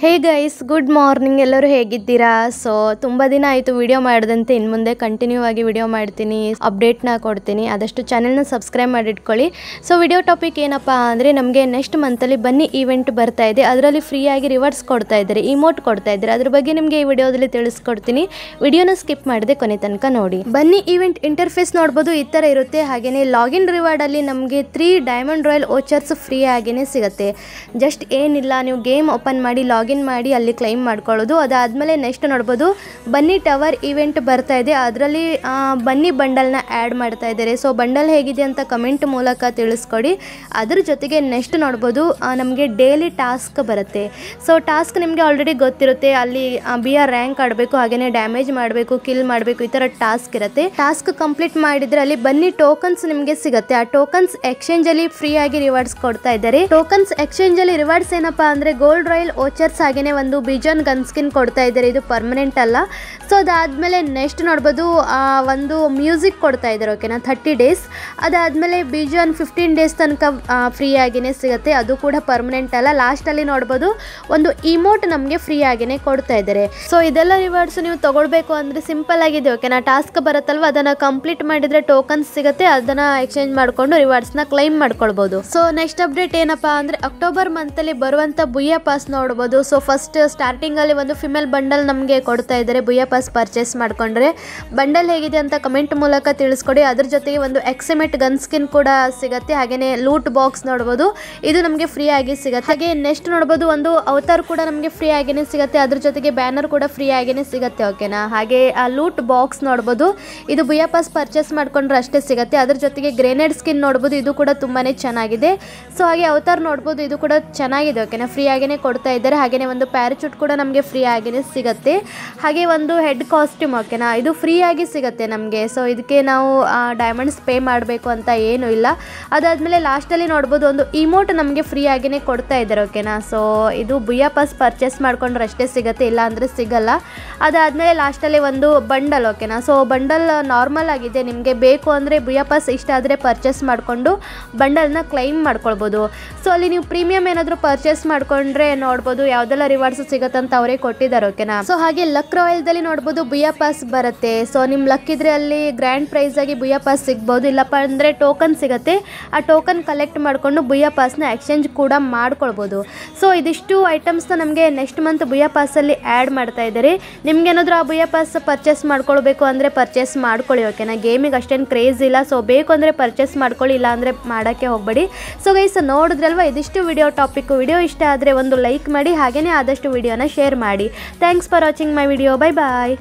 Hey guys, good morning. ಎಲ್ಲರೂ ಹೇಗಿದ್ದೀರಾ? So ತುಂಬ ದಿನ ಆಯಿತು ವಿಡಿಯೋ ಮಾಡಿದಂತೆ. ಇನ್ನು ಮುಂದೆ ಕಂಟಿನ್ಯೂ ಆಗಿ ವಿಡಿಯೋ ಮಾಡ್ತೀನಿ, ಅಪ್ಡೇಟ್ನ ಕೊಡ್ತೀನಿ. ಆದಷ್ಟು ಚಾನೆಲ್ನ ಸಬ್ಸ್ಕ್ರೈಬ್ ಮಾಡಿಟ್ಕೊಳ್ಳಿ. ಸೊ ವಿಡಿಯೋ ಟಾಪಿಕ್ ಏನಪ್ಪ ಅಂದರೆ, ನಮಗೆ ನೆಕ್ಸ್ಟ್ ಮಂತಲ್ಲಿ ಬನ್ನಿ ಈವೆಂಟ್ ಬರ್ತಾ ಇದೆ. ಅದರಲ್ಲಿ ಫ್ರೀಯಾಗಿ ರಿವಾರ್ಡ್ಸ್ ಕೊಡ್ತಾ ಇದ್ದಾರೆ, ಇಮೋಟ್ ಕೊಡ್ತಾ ಇದ್ದಾರೆ. ಅದ್ರ ಬಗ್ಗೆ ನಿಮಗೆ ಈ ವಿಡಿಯೋದಲ್ಲಿ ತಿಳಿಸ್ಕೊಡ್ತೀನಿ. ವಿಡಿಯೋನ ಸ್ಕಿಪ್ ಮಾಡದೆ ಕೊನೆ ತನಕ ನೋಡಿ. ಬನ್ನಿ ಈವೆಂಟ್ ಇಂಟರ್ಫೇಸ್ ನೋಡ್ಬೋದು, ಈ ಥರ ಇರುತ್ತೆ. ಹಾಗೆಯೇ ಲಾಗಿನ್ ರಿವಾರ್ಡಲ್ಲಿ ನಮಗೆ 3 ಡೈಮಂಡ್ ರಾಯಲ್ ಓಚರ್ಸ್ ಫ್ರೀ ಆಗಿಯೇ ಸಿಗುತ್ತೆ. ಜಸ್ಟ್ ಏನಿಲ್ಲ, ನೀವು ಗೇಮ್ ಓಪನ್ ಮಾಡಿ ಲಾಗಿನ್ ಮಾಡಿ ಅಲ್ಲಿ ಕ್ಲೈಮ್ ಮಾಡ್ಕೊಳ್ಳೋದು. ಅದಾದಮೇಲೆ ನೆಕ್ಸ್ಟ್ ನೋಡ್ಬೋದು, ಬನ್ನಿ ಟವರ್ ಈವೆಂಟ್ ಬರ್ತಾ ಇದೆ. ಅದರಲ್ಲಿ ಬನ್ನಿ ಬಂಡಲ್ನ ಆ್ಯಡ್ ಮಾಡ್ತಾ ಇದ್ದಾರೆ. ಸೊ ಬಂಡಲ್ ಹೇಗಿದೆ ಅಂತ ಕಮೆಂಟ್ ಮೂಲಕ ತಿಳಿಸ್ಕೊಡಿ. ಅದ್ರ ಜೊತೆಗೆ ನೆಕ್ಸ್ಟ್ ನೋಡ್ಬೋದು, ನಮಗೆ ಡೈಲಿ ಟಾಸ್ಕ್ ಬರುತ್ತೆ. ಸೊ ಟಾಸ್ಕ್ ನಿಮಗೆ ಆಲ್ರೆಡಿ ಗೊತ್ತಿರುತ್ತೆ. ಅಲ್ಲಿ BR ರ್ಯಾಂಕ್ ಆಡಬೇಕು, ಹಾಗೆಯೇ ಡ್ಯಾಮೇಜ್ ಮಾಡಬೇಕು, ಕಿಲ್ ಮಾಡಬೇಕು, ಈ ಥರ ಟಾಸ್ಕ್ ಇರುತ್ತೆ. ಟಾಸ್ಕ್ ಕಂಪ್ಲೀಟ್ ಮಾಡಿದರೆ ಅಲ್ಲಿ ಬನ್ನಿ ಟೋಕನ್ಸ್ ನಿಮಗೆ ಸಿಗುತ್ತೆ. ಆ ಟೋಕನ್ಸ್ ಎಕ್ಸ್ಚೇಂಜಲ್ಲಿ ಫ್ರೀ ಆಗಿ ರಿವಾರ್ಡ್ಸ್ ಕೊಡ್ತಾ ಇದ್ದಾರೆ. ಟೋಕನ್ಸ್ ಎಕ್ಸ್ಚೇಂಜಲ್ಲಿ ರಿವಾರ್ಡ್ಸ್ ಏನಪ್ಪಾ ಅಂದರೆ, ಗೋಲ್ಡ್ ರಾಯಲ್ ಓಚರ್ಸ್ ಹಾಗೆಯೇ ಒಂದು ಬಿಜಾನ್ ಗನ್ ಸ್ಕಿನ್ ಕೊಡ್ತಾ ಇದ್ದಾರೆ. ಇದು ಪರ್ಮನೆಂಟ್ ಅಲ್ಲ. ಸೊ ಅದಾದಮೇಲೆ ನೆಕ್ಸ್ಟ್ ನೋಡ್ಬೋದು, ಒಂದು ಮ್ಯೂಸಿಕ್ ಕೊಡ್ತಾ ಇದ್ದಾರೆ, ಓಕೆನಾ, 30 ಡೇಸ್. ಅದಾದಮೇಲೆ ಬಿಜಾನ್ 15 ಡೇಸ್ ತನಕ ಫ್ರೀ ಆಗಿಯೇ ಸಿಗುತ್ತೆ. ಅದು ಕೂಡ ಪರ್ಮನೆಂಟ್ ಅಲ್ಲ. ಲಾಸ್ಟಲ್ಲಿ ನೋಡ್ಬೋದು, ಒಂದು ಇಮೋಟ್ ನಮಗೆ ಫ್ರೀ ಆಗಿಯೇ ಕೊಡ್ತಾ ಇದ್ದಾರೆ. ಸೊ ಇದೆಲ್ಲ ರಿವಾರ್ಡ್ಸ್ ನೀವು ತಗೊಳ್ಬೇಕು ಅಂದರೆ ಸಿಂಪಲ್ ಆಗಿದೆ, ಓಕೆನಾ. ಟಾಸ್ಕ್ ಬರುತ್ತಲ್ವ, ಅದನ್ನು ಕಂಪ್ಲೀಟ್ ಮಾಡಿದರೆ ಟೋಕನ್ಸ್ ಸಿಗುತ್ತೆ. ಅದನ್ನು ಎಕ್ಸ್ಚೇಂಜ್ ಮಾಡಿಕೊಂಡು ರಿವಾರ್ಡ್ಸ್ನ ಕ್ಲೈಮ್ ಮಾಡ್ಕೊಳ್ಬೋದು. ಸೊ ನೆಕ್ಸ್ಟ್ ಅಪ್ಡೇಟ್ ಏನಪ್ಪಾ ಅಂದರೆ, ಅಕ್ಟೋಬರ್ ಮಂತಲ್ಲಿ ಬರುವಂಥ ಬುಯ್ಯ ಪಾಸ್ ನೋಡ್ಬೋದು. ಸೊ ಫಸ್ಟ್ ಸ್ಟಾರ್ಟಿಂಗಲ್ಲಿ ಒಂದು ಫಿಮೇಲ್ ಬಂಡಲ್ ನಮಗೆ ಕೊಡ್ತಾ ಇದ್ದಾರೆ. ಬುಯ್ಯ ಪಾಸ್ ಪರ್ಚೇಸ್ ಮಾಡಿಕೊಂಡ್ರೆ ಬಂಡಲ್ ಹೇಗಿದೆ ಅಂತ ಕಮೆಂಟ್ ಮೂಲಕ ತಿಳಿಸ್ಕೊಡಿ. ಅದ್ರ ಜೊತೆಗೆ ಒಂದು ಎಕ್ಸಿಮೆಟ್ ಗನ್ ಸ್ಕಿನ್ ಕೂಡ ಸಿಗುತ್ತೆ. ಹಾಗೆಯೇ ಲೂಟ್ ಬಾಕ್ಸ್ ನೋಡ್ಬೋದು, ಇದು ನಮಗೆ ಫ್ರೀ ಆಗಿ ಸಿಗುತ್ತೆ. ಹಾಗೆ ನೆಕ್ಸ್ಟ್ ನೋಡ್ಬೋದು, ಒಂದು ಅವತಾರ್ ಕೂಡ ನಮಗೆ ಫ್ರೀ ಆಗಿನೇ ಸಿಗುತ್ತೆ. ಅದ್ರ ಜೊತೆಗೆ ಬ್ಯಾನರ್ ಕೂಡ ಫ್ರೀ ಆಗಿನೇ ಸಿಗುತ್ತೆ, ಓಕೆನಾ. ಹಾಗೆ ಆ ಲೂಟ್ ಬಾಕ್ಸ್ ನೋಡ್ಬೋದು, ಇದು ಬುಯ್ಯ ಪಾಸ್ ಪರ್ಚೇಸ್ ಮಾಡ್ಕೊಂಡ್ರೆ ಅಷ್ಟೇ ಸಿಗುತ್ತೆ. ಅದ್ರ ಜೊತೆಗೆ ಗ್ರೆನೇಡ್ ಸ್ಕಿನ್ ನೋಡ್ಬೋದು, ಇದು ಕೂಡ ತುಂಬಾನೇ ಚೆನ್ನಾಗಿದೆ. ಸೊ ಹಾಗೆ ಅವತಾರ್ ನೋಡ್ಬೋದು, ಇದು ಕೂಡ ಚೆನ್ನಾಗಿದೆ, ಓಕೆನಾ. ಫ್ರೀ ಆಗಿನೇ ಕೊಡ್ತಾ ಇದ್ದಾರೆ. ಹಾಗೆಯೇ ಒಂದು ಪ್ಯಾರಾಚೂಟ್ ಕೂಡ ನಮಗೆ ಫ್ರೀ ಆಗಿನೇ ಸಿಗುತ್ತೆ. ಹಾಗೆ ಒಂದು ಹೆಡ್ ಕಾಸ್ಟ್ಯೂಮ್, ಓಕೆನಾ, ಇದು ಫ್ರೀ ಆಗಿ ಸಿಗುತ್ತೆ ನಮಗೆ. ಸೊ ಇದಕ್ಕೆ ನಾವು ಡೈಮಂಡ್ಸ್ ಪೇ ಮಾಡಬೇಕು ಅಂತ ಏನೂ ಇಲ್ಲ. ಅದಾದಮೇಲೆ ಲಾಸ್ಟಲ್ಲಿ ನೋಡ್ಬೋದು, ಒಂದು ಇಮೋಟ್ ನಮಗೆ ಫ್ರೀ ಆಗಿನೇ ಕೊಡ್ತಾ ಇದ್ದಾರೆ, ಓಕೆನಾ. ಸೊ ಇದು ಬುಯ್ಯ ಪಾಸ್ ಪರ್ಚೇಸ್ ಮಾಡ್ಕೊಂಡ್ರೆ ಅಷ್ಟೇ ಸಿಗುತ್ತೆ, ಇಲ್ಲ ಅಂದರೆ ಸಿಗಲ್ಲ. ಅದಾದಮೇಲೆ ಲಾಸ್ಟಲ್ಲಿ ಒಂದು ಬಂಡಲ್, ಓಕೆನಾ. ಸೊ ಬಂಡಲ್ ನಾರ್ಮಲ್ ಆಗಿದೆ, ನಿಮಗೆ ಬೇಕು ಅಂದರೆ ಬುಯ್ಯ ಪಾಸ್ ಇಷ್ಟ ಆದರೆ ಪರ್ಚೇಸ್ ಮಾಡಿಕೊಂಡು ಬಂಡಲ್ನ ಕ್ಲೈಮ್ ಮಾಡ್ಕೊಳ್ಬೋದು. ಸೊ ಅಲ್ಲಿ ನೀವು ಪ್ರೀಮಿಯಂ ಏನಾದರೂ ಪರ್ಚೇಸ್ ಮಾಡ್ಕೊಂಡ್ರೆ ನೋಡ್ಬೋದು ಯಾವುದೆಲ್ಲ ರಿವಾರ್ಡ್ಸ್ ಸಿಗುತ್ತಂತ ಅವರೇ ಕೊಟ್ಟಿದ್ದಾರೆ, ಓಕೆನಾ. ಸೊ ಹಾಗೆ ಲಕ್ ರಾಯಲ್ದಲ್ಲಿ ನೋಡ್ಬೋದು ಬುಯ್ಯ ಪಾಸ್ ಬರುತ್ತೆ. ಸೊ ನಿಮ್ಮ ಲಕ್ ಇದ್ರೆ ಅಲ್ಲಿ ಗ್ರ್ಯಾಂಡ್ ಪ್ರೈಸ್ ಆಗಿ ಬುಯ್ಯ ಪಾಸ್ ಸಿಗ್ಬೋದು. ಇಲ್ಲಪ್ಪ ಅಂದರೆ ಟೋಕನ್ ಸಿಗುತ್ತೆ. ಆ ಟೋಕನ್ ಕಲೆಕ್ಟ್ ಮಾಡಿಕೊಂಡು ಬುಯ್ಯ ಪಾಸ್ನ ಎಕ್ಸ್ಚೇಂಜ್ ಕೂಡ ಮಾಡ್ಕೊಳ್ಬೋದು. ಸೊ ಇದಿಷ್ಟು ಐಟಮ್ಸ್ನ ನಮಗೆ ನೆಕ್ಸ್ಟ್ ಮಂತ್ ಬುಯ್ಯ ಪಾಸಲ್ಲಿ ಆ್ಯಡ್ ಮಾಡ್ತಾ ಇದ್ದಾರೆ. ನಿಮ್ಗೇನಾದರೂ ಆ ಬುಯ್ಯ ಪಾಸ್ ಪರ್ಚೇಸ್ ಮಾಡ್ಕೊಳ್ಬೇಕು ಅಂದರೆ ಪರ್ಚೇಸ್ ಮಾಡ್ಕೊಳ್ಳಿ, ಓಕೆನಾ. ಗೇಮಿಗೆ ಅಷ್ಟೇನು ಕ್ರೇಜ್ ಇಲ್ಲ. ಸೊ ಬೇಕು ಅಂದರೆ ಪರ್ಚೇಸ್ ಮಾಡ್ಕೊಳ್ಳಿ, ಇಲ್ಲ ಅಂದರೆ ಮಾಡೋಕ್ಕೆ ಹೋಗಬೇಡಿ. ಸೊ ಗೈಸ್, ನೋಡಿದ್ರಲ್ವ, ಇದಿಷ್ಟು ವಿಡಿಯೋ ಟಾಪಿಕ್. ವಿಡಿಯೋ ಇಷ್ಟ ಆದರೆ ಒಂದು ಲೈಕ್ ಮಾಡಿ, ಹಾಗೆಯೇ ಆದಷ್ಟು ವಿಡಿಯೋನ ಶೇರ್ ಮಾಡಿ. Thanks for watching my video. Bye bye.